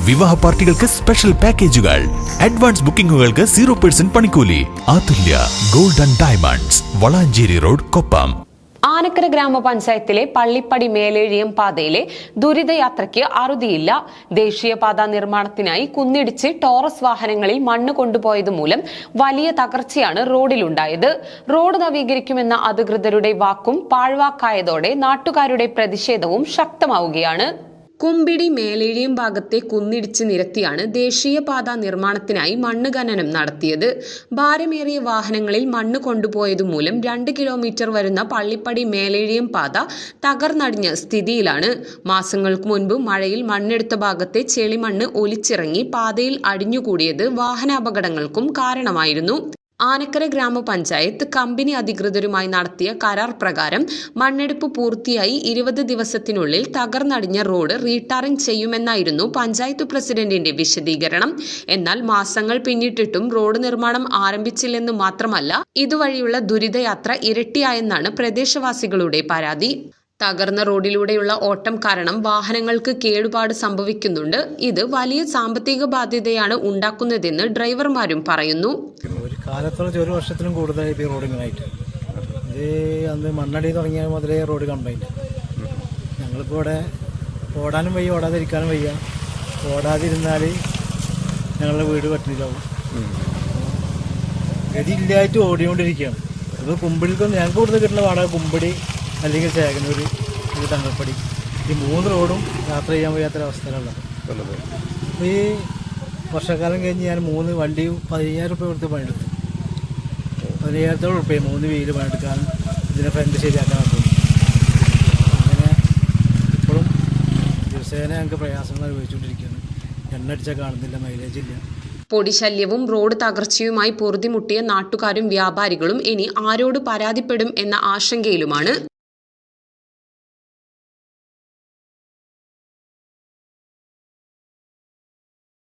വിവാഹ പാർട്ടികൾക്ക് സ്പെഷ്യൽ പാക്കേജുകൾ, അഡ്വാൻസ് ബുക്കിംഗുകൾക്ക് 0% പണിക്കൂലി. Athulya gold and diamonds, Valanchery road, Koppam. Anakkara ഗ്രാമപഞ്ചായത്തിലെ പള്ളിപ്പടി മേലേഴിയം പാതയിലെ ദുരിതയാത്രയ്ക്ക് അറുതിയില്ല. ദേശീയപാത നിർമ്മാണത്തിനായി കുന്നിടിച്ച് ടോറസ് വാഹനങ്ങളിൽ മണ്ണ് കൊണ്ടുപോയത് മൂലം വലിയ തകർച്ചയാണ് റോഡിലുണ്ടായത്. റോഡ് നവീകരിക്കുമെന്ന അധികൃതരുടെ വാക്കും പാഴ്വാക്കായതോടെ നാട്ടുകാരുടെ പ്രതിഷേധവും ശക്തമാവുകയാണ്. കുമ്പിടി മേലേഴിയം ഭാഗത്തെ കുന്നിടിച്ച് നിരത്തിയാണ് ദേശീയപാത നിർമ്മാണത്തിനായി മണ്ണ് ഖനനം നടത്തിയത്. ഭാരമേറിയ വാഹനങ്ങളിൽ മണ്ണ് കൊണ്ടുപോയതുമൂലം 2 കിലോമീറ്റർ വരുന്ന പള്ളിപ്പടി മേലേഴിയം പാത തകർന്നടിഞ്ഞ സ്ഥിതിയിലാണ്. മാസങ്ങൾക്ക് മുൻപ് മഴയിൽ മണ്ണെടുത്ത ഭാഗത്തെ ചെളിമണ്ണ് ഒലിച്ചിറങ്ങി പാതയിൽ അടിഞ്ഞുകൂടിയത് വാഹനാപകടങ്ങൾക്കും കാരണമായിരുന്നു. ആനക്കര ഗ്രാമപഞ്ചായത്ത് കമ്പനി അധികൃതരുമായി നടത്തിയ കരാർ പ്രകാരം മണ്ണെടുപ്പ് പൂർത്തിയായി 20 ദിവസത്തിനുള്ളിൽ തകർന്നടിഞ്ഞ റോഡ് റീടാറിംഗ് ചെയ്യുമെന്നായിരുന്നു പഞ്ചായത്ത് പ്രസിഡന്റിന്റെ വിശദീകരണം. എന്നാൽ മാസങ്ങൾ പിന്നിട്ടിട്ടും റോഡ് നിർമ്മാണം ആരംഭിച്ചില്ലെന്ന് മാത്രമല്ല, ഇതുവഴിയുള്ള ദുരിതയാത്ര ഇരട്ടിയായെന്നാണ് പ്രദേശവാസികളുടെ പരാതി. തകർന്ന റോഡിലൂടെയുള്ള ഓട്ടം കാരണം വാഹനങ്ങൾക്ക് കേടുപാട് സംഭവിക്കുന്നുണ്ട്. ഇത് വലിയ സാമ്പത്തിക ബാധ്യതയാണ് ഉണ്ടാക്കുന്നതെന്ന് ഡ്രൈവർമാരും പറയുന്നു. ഒരു കാലത്തോളം 1 വർഷത്തിലും കൂടുതലായി ഈ റോഡ് ഇങ്ങനായിട്ട്. ഇത് അന്ന് മണ്ണടി തുടങ്ങിയ മുതലേ റോഡ് കംപ്ലൈൻറ്റ്. ഞങ്ങളിപ്പോൾ ഇവിടെ ഓടാനും വയ്യ, ഓടാതിരിക്കാനും വയ്യ. ഓടാതിരുന്നാൽ ഞങ്ങളുടെ വീട് പട്ടിണിയിലാവും. ഗതിയില്ലായിട്ട് ഓടിക്കൊണ്ടിരിക്കുകയാണ്. ഇപ്പോൾ കുമ്പിടിക്കൊന്നും ഞങ്ങൾക്ക് കൂടുതൽ കിട്ടുന്ന വാടക കുമ്പിടി അല്ലെങ്കിൽ ചേകനൂർ, ഇത് തങ്ങൾപ്പടി, ഈ 3 റോഡും യാത്ര ചെയ്യാൻ വയ്യാത്തൊരവസ്ഥയിലുള്ളത്. ഈ വർഷക്കാലം കഴിഞ്ഞ് ഞാൻ 3 വണ്ടി 15,000 രൂപ കൊടുത്ത് പണിയെടുത്തു. 15,000 രൂപ 3 വീല് പണിയെടുക്കാൻ, ഇതിനെ ഫ്രണ്ട് ശരിയാക്കാൻ പോകും. അങ്ങനെ ഇപ്പോഴും ദിവസേന ഞങ്ങൾക്ക് പ്രയാസങ്ങൾ അനുഭവിച്ചുകൊണ്ടിരിക്കുകയാണ്. എണ്ണ അടിച്ചാൽ കാണുന്നില്ല, മൈലേജ് ഇല്ല. പൊടിശല്യവും റോഡ് തകർച്ചയുമായി പൊറുതിമുട്ടിയ നാട്ടുകാരും വ്യാപാരികളും ഇനി ആരോട് പരാതിപ്പെടും എന്ന ആശങ്കയിലുമാണ്.